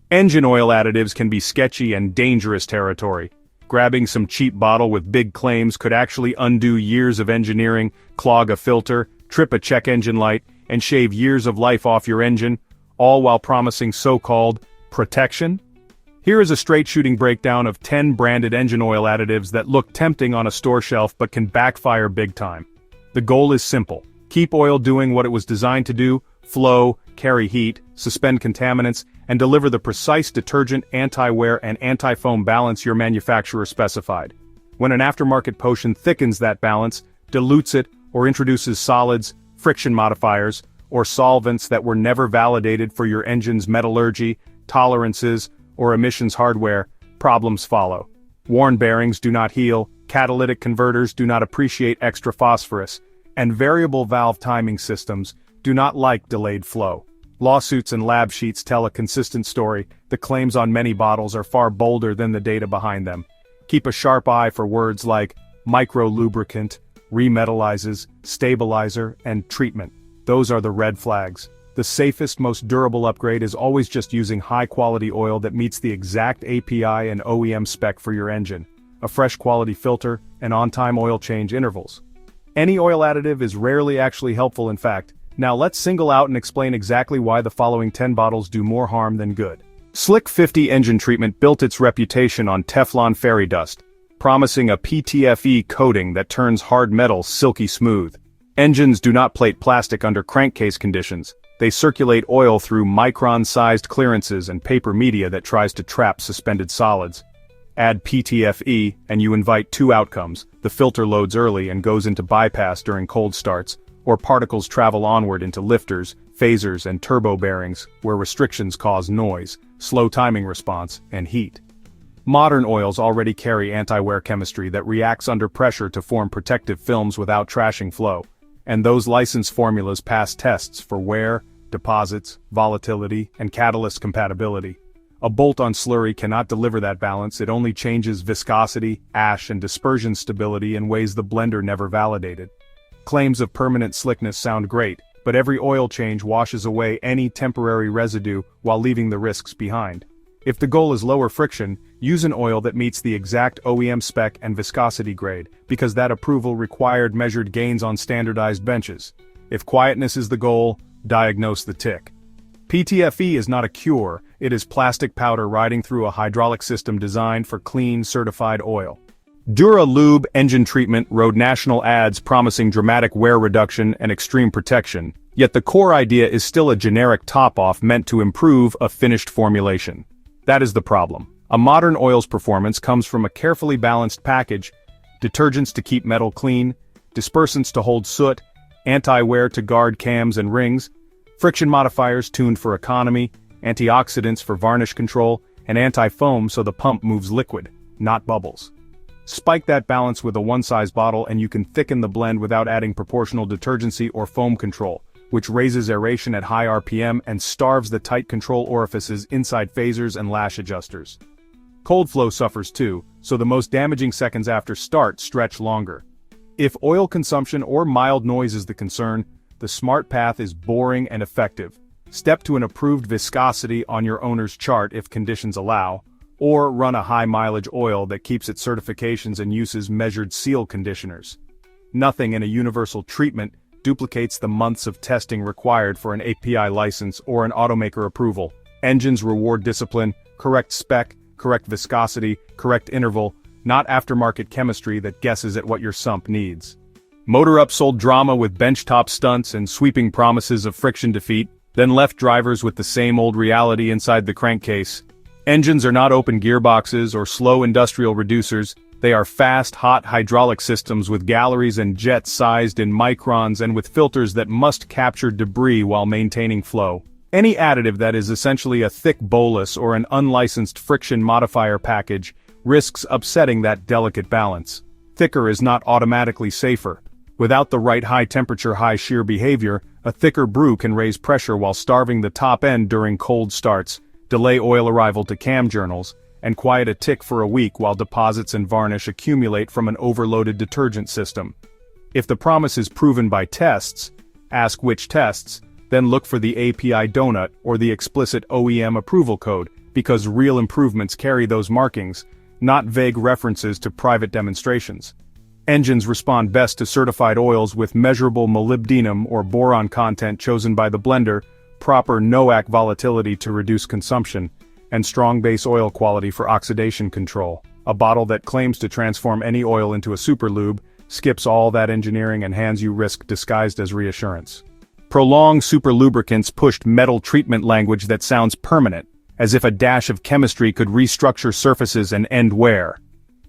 Engine oil additives can be sketchy and dangerous territory. Grabbing some cheap bottle with big claims could actually undo years of engineering, clog a filter, trip a check engine light, and shave years of life off your engine, all while promising so-called protection. Here is a straight-shooting breakdown of 10 branded engine oil additives that look tempting on a store shelf but can backfire big time. The goal is simple. Keep oil doing what it was designed to do: flow, carry heat, suspend contaminants, and deliver the precise detergent, anti-wear, and anti-foam balance your manufacturer specified. When an aftermarket potion thickens that balance, dilutes it, or introduces solids, friction modifiers, or solvents that were never validated for your engine's metallurgy, tolerances, or emissions hardware, problems follow. Worn bearings do not heal, catalytic converters do not appreciate extra phosphorus, and variable valve timing systems do not like delayed flow. Lawsuits and lab sheets tell a consistent story. The claims on many bottles are far bolder than the data behind them. Keep a sharp eye for words like micro-lubricant, remetallizes, stabilizer, and treatment. Those are the red flags. The safest, most durable upgrade is always just using high-quality oil that meets the exact API and OEM spec for your engine. A fresh quality filter, and on-time oil change intervals. Any oil additive is rarely actually helpful, in fact. Now let's single out and explain exactly why the following 10 bottles do more harm than good. Slick 50 engine treatment built its reputation on Teflon fairy dust, promising a PTFE coating that turns hard metal silky smooth. Engines do not plate plastic under crankcase conditions. They circulate oil through micron-sized clearances and paper media that tries to trap suspended solids. Add PTFE, and you invite two outcomes: the filter loads early and goes into bypass during cold starts, or particles travel onward into lifters, phasers, and turbo bearings, where restrictions cause noise, slow timing response, and heat. Modern oils already carry anti-wear chemistry that reacts under pressure to form protective films without trashing flow, and those licensed formulas pass tests for wear, deposits, volatility, and catalyst compatibility. A bolt-on slurry cannot deliver that balance. It only changes viscosity, ash, and dispersion stability in ways the blender never validated. Claims of permanent slickness sound great, but every oil change washes away any temporary residue while leaving the risks behind. If the goal is lower friction, use an oil that meets the exact OEM spec and viscosity grade, because that approval required measured gains on standardized benches. If quietness is the goal, diagnose the tick. PTFE is not a cure, it is plastic powder riding through a hydraulic system designed for clean, certified oil. Dura Lube engine treatment rode national ads promising dramatic wear reduction and extreme protection, yet the core idea is still a generic top-off meant to improve a finished formulation. That is the problem. A modern oil's performance comes from a carefully balanced package: detergents to keep metal clean, dispersants to hold soot, anti-wear to guard cams and rings, friction modifiers tuned for economy, antioxidants for varnish control, and anti-foam so the pump moves liquid, not bubbles. Spike that balance with a one-size bottle and you can thicken the blend without adding proportional detergency or foam control, which raises aeration at high RPM and starves the tight control orifices inside phasers and lash adjusters. Cold flow suffers too, so the most damaging seconds after start stretch longer. If oil consumption or mild noise is the concern, the smart path is boring and effective. Step to an approved viscosity on your owner's chart if conditions allow, or run a high-mileage oil that keeps its certifications and uses measured seal conditioners. Nothing in a universal treatment duplicates the months of testing required for an API license or an automaker approval. Engines reward discipline, correct spec, correct viscosity, correct interval, not aftermarket chemistry that guesses at what your sump needs. MotorUp sold drama with benchtop stunts and sweeping promises of friction defeat, then left drivers with the same old reality inside the crankcase. Engines are not open gearboxes or slow industrial reducers. They are fast, hot hydraulic systems with galleries and jets sized in microns and with filters that must capture debris while maintaining flow. Any additive that is essentially a thick bolus or an unlicensed friction modifier package risks upsetting that delicate balance. Thicker is not automatically safer. Without the right high-temperature, high-shear behavior, a thicker brew can raise pressure while starving the top end during cold starts, delay oil arrival to cam journals, and quiet a tick for a week while deposits and varnish accumulate from an overloaded detergent system. If the promise is proven by tests, ask which tests, then look for the API donut or the explicit OEM approval code, because real improvements carry those markings, not vague references to private demonstrations. Engines respond best to certified oils with measurable molybdenum or boron content chosen by the blender, proper NOAC volatility to reduce consumption, and strong base oil quality for oxidation control. A bottle that claims to transform any oil into a super lube skips all that engineering and hands you risk disguised as reassurance. Prolong super lubricants pushed metal treatment language that sounds permanent, as if a dash of chemistry could restructure surfaces and end wear.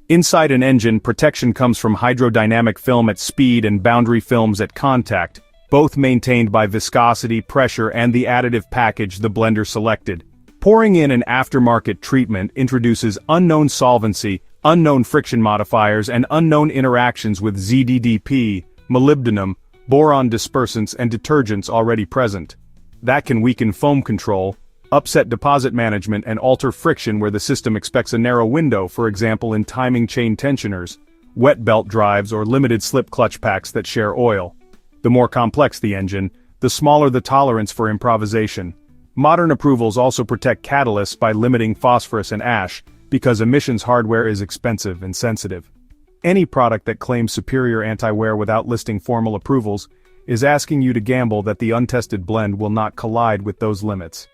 Inside an engine, protection comes from hydrodynamic film at speed and boundary films at contact, both maintained by viscosity, pressure, and the additive package the blender selected. Pouring in an aftermarket treatment introduces unknown solvency, unknown friction modifiers, and unknown interactions with ZDDP, molybdenum, boron dispersants, and detergents already present. That can weaken foam control, upset deposit management, and alter friction where the system expects a narrow window, for example in timing chain tensioners, wet belt drives, or limited slip clutch packs that share oil. The more complex the engine, the smaller the tolerance for improvisation. Modern approvals also protect catalysts by limiting phosphorus and ash, because emissions hardware is expensive and sensitive. Any product that claims superior anti-wear without listing formal approvals is asking you to gamble that the untested blend will not collide with those limits.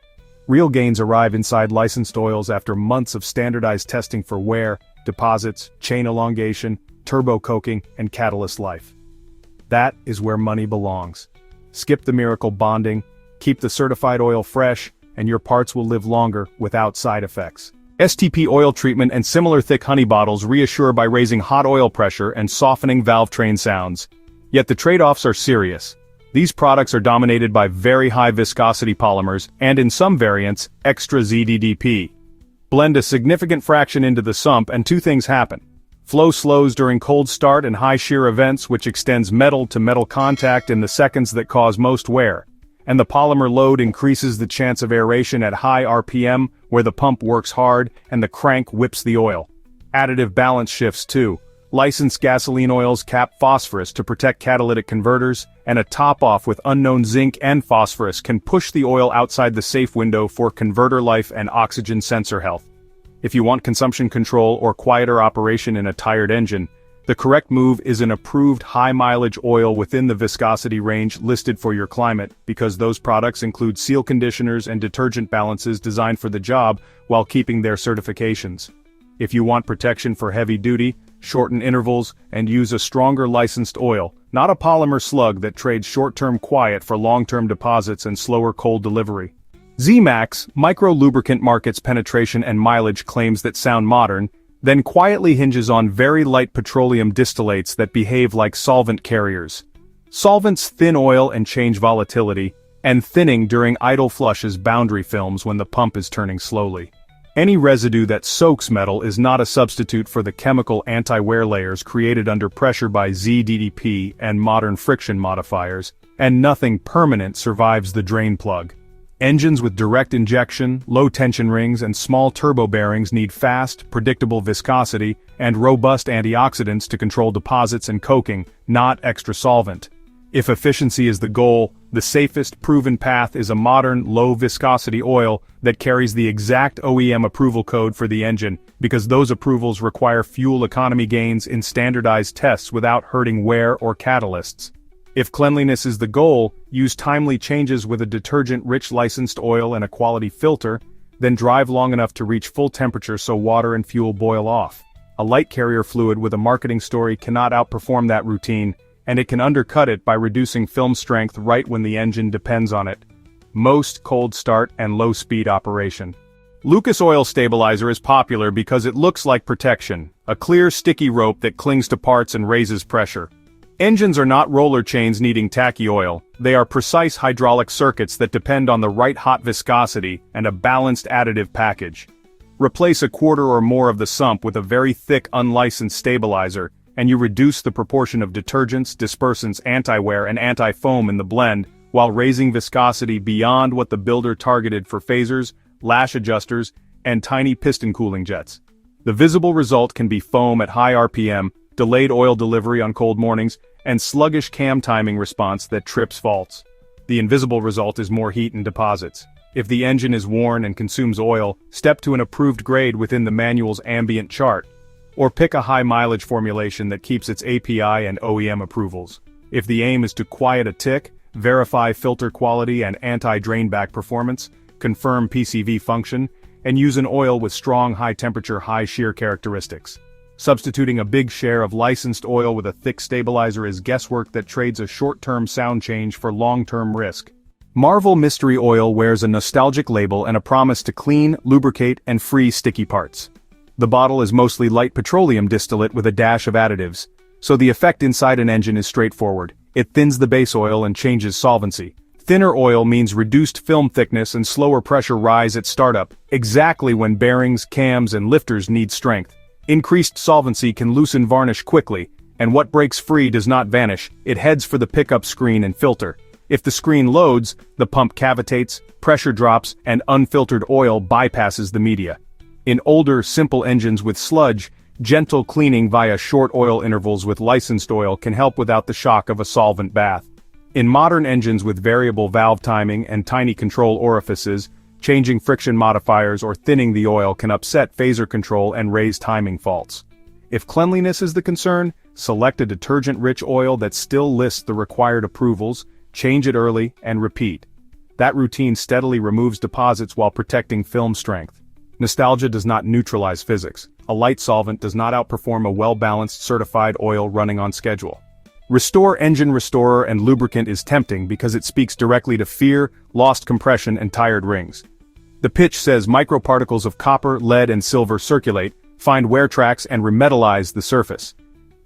Real gains arrive inside licensed oils after months of standardized testing for wear, deposits, chain elongation, turbo coking, and catalyst life. That is where money belongs. Skip the miracle bonding, keep the certified oil fresh, and your parts will live longer without side effects. STP oil treatment and similar thick honey bottles reassure by raising hot oil pressure and softening valve train sounds. Yet the trade-offs are serious. These products are dominated by very high viscosity polymers and, in some variants, extra ZDDP. Blend a significant fraction into the sump and two things happen. Flow slows during cold start and high shear events, which extends metal to metal contact in the seconds that cause most wear. And the polymer load increases the chance of aeration at high RPM, where the pump works hard and the crank whips the oil. Additive balance shifts too. Licensed gasoline oils cap phosphorus to protect catalytic converters, and a top-off with unknown zinc and phosphorus can push the oil outside the safe window for converter life and oxygen sensor health. If you want consumption control or quieter operation in a tired engine, the correct move is an approved high-mileage oil within the viscosity range listed for your climate, because those products include seal conditioners and detergent balances designed for the job while keeping their certifications. If you want protection for heavy duty, shorten intervals, and use a stronger licensed oil, not a polymer slug that trades short-term quiet for long-term deposits and slower cold delivery. Zmax, micro-lubricant markets penetration and mileage claims that sound modern, then quietly hinges on very light petroleum distillates that behave like solvent carriers. Solvents thin oil and change volatility, and thinning during idle flushes boundary films when the pump is turning slowly. Any residue that soaks metal is not a substitute for the chemical anti-wear layers created under pressure by ZDDP and modern friction modifiers, and nothing permanent survives the drain plug. Engines with direct injection, low tension rings, and small turbo bearings need fast, predictable viscosity, and robust antioxidants to control deposits and coking, not extra solvent. If efficiency is the goal, the safest proven path is a modern, low-viscosity oil that carries the exact OEM approval code for the engine, because those approvals require fuel economy gains in standardized tests without hurting wear or catalysts. If cleanliness is the goal, use timely changes with a detergent-rich licensed oil and a quality filter, then drive long enough to reach full temperature so water and fuel boil off. A light carrier fluid with a marketing story cannot outperform that routine, and it can undercut it by reducing film strength right when the engine depends on it. Most cold start and low-speed operation. Lucas Oil Stabilizer is popular because it looks like protection, a clear sticky rope that clings to parts and raises pressure. Engines are not roller chains needing tacky oil, they are precise hydraulic circuits that depend on the right hot viscosity and a balanced additive package. Replace a quarter or more of the sump with a very thick unlicensed stabilizer, and you reduce the proportion of detergents, dispersants, anti-wear, and anti-foam in the blend, while raising viscosity beyond what the builder targeted for phasers, lash adjusters, and tiny piston cooling jets. The visible result can be foam at high RPM, delayed oil delivery on cold mornings, and sluggish cam timing response that trips faults. The invisible result is more heat and deposits. If the engine is worn and consumes oil, step to an approved grade within the manual's ambient chart, or pick a high-mileage formulation that keeps its API and OEM approvals. If the aim is to quiet a tick, verify filter quality and anti-drainback performance, confirm PCV function, and use an oil with strong high-temperature, high-shear characteristics. Substituting a big share of licensed oil with a thick stabilizer is guesswork that trades a short-term sound change for long-term risk. Marvel Mystery Oil wears a nostalgic label and a promise to clean, lubricate, and free sticky parts. The bottle is mostly light petroleum distillate with a dash of additives, so the effect inside an engine is straightforward. It thins the base oil and changes solvency. Thinner oil means reduced film thickness and slower pressure rise at startup, exactly when bearings, cams, and lifters need strength. Increased solvency can loosen varnish quickly, and what breaks free does not vanish, it heads for the pickup screen and filter. If the screen loads, the pump cavitates, pressure drops, and unfiltered oil bypasses the media. In older, simple engines with sludge, gentle cleaning via short oil intervals with licensed oil can help without the shock of a solvent bath. In modern engines with variable valve timing and tiny control orifices, changing friction modifiers or thinning the oil can upset phaser control and raise timing faults. If cleanliness is the concern, select a detergent-rich oil that still lists the required approvals, change it early, and repeat. That routine steadily removes deposits while protecting film strength. Nostalgia does not neutralize physics. A light solvent does not outperform a well-balanced certified oil running on schedule. Restore Engine Restorer and Lubricant is tempting because it speaks directly to fear, lost compression, and tired rings. The pitch says microparticles of copper, lead, and silver circulate, find wear tracks, and remetallize the surface.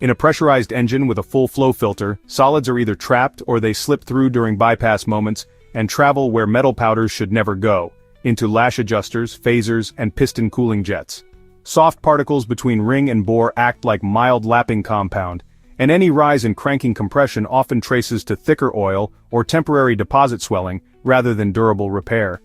In a pressurized engine with a full flow filter, solids are either trapped or they slip through during bypass moments and travel where metal powders should never go, into lash adjusters, phasers, and piston cooling jets. Soft particles between ring and bore act like mild lapping compound, and any rise in cranking compression often traces to thicker oil or temporary deposit swelling rather than durable repair.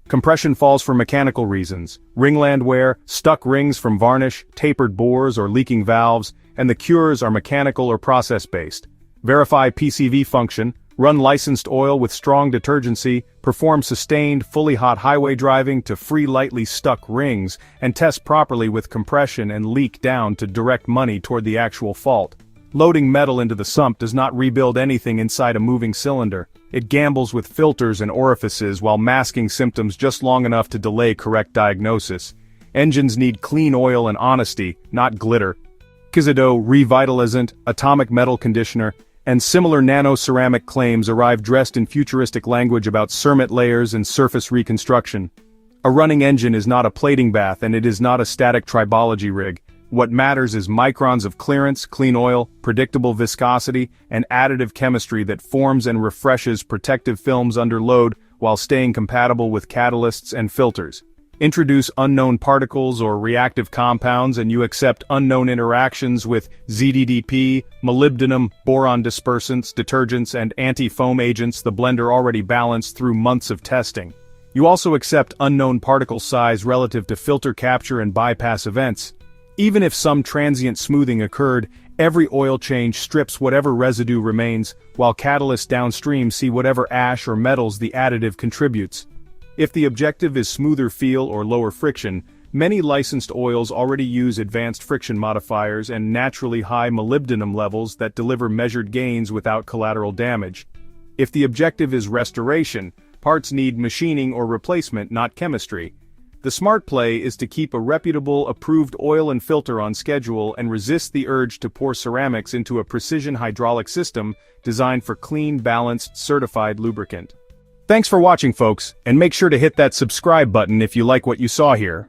Compression falls for mechanical reasons: ringland wear, stuck rings from varnish, tapered bores or leaking valves, and the cures are mechanical or process-based. Verify PCV function, run licensed oil with strong detergency, perform sustained, fully hot highway driving to free lightly stuck rings, and test properly with compression and leak down to direct money toward the actual fault. Loading metal into the sump does not rebuild anything inside a moving cylinder. It gambles with filters and orifices while masking symptoms just long enough to delay correct diagnosis. Engines need clean oil and honesty, not glitter. Xado Revitalizant, Atomic Metal Conditioner, and similar nano-ceramic claims arrive dressed in futuristic language about cermet layers and surface reconstruction. A running engine is not a plating bath, and it is not a static tribology rig. What matters is microns of clearance, clean oil, predictable viscosity, and additive chemistry that forms and refreshes protective films under load while staying compatible with catalysts and filters. Introduce unknown particles or reactive compounds and you accept unknown interactions with ZDDP, molybdenum, boron dispersants, detergents, and anti-foam agents the blender already balanced through months of testing. You also accept unknown particle size relative to filter capture and bypass events. Even if some transient smoothing occurred, every oil change strips whatever residue remains, while catalysts downstream see whatever ash or metals the additive contributes. If the objective is smoother feel or lower friction, many licensed oils already use advanced friction modifiers and naturally high molybdenum levels that deliver measured gains without collateral damage. If the objective is restoration, parts need machining or replacement, not chemistry. The smart play is to keep a reputable, approved oil and filter on schedule and resist the urge to pour ceramics into a precision hydraulic system designed for clean, balanced, certified lubricant. Thanks for watching, folks, and make sure to hit that subscribe button if you like what you saw here.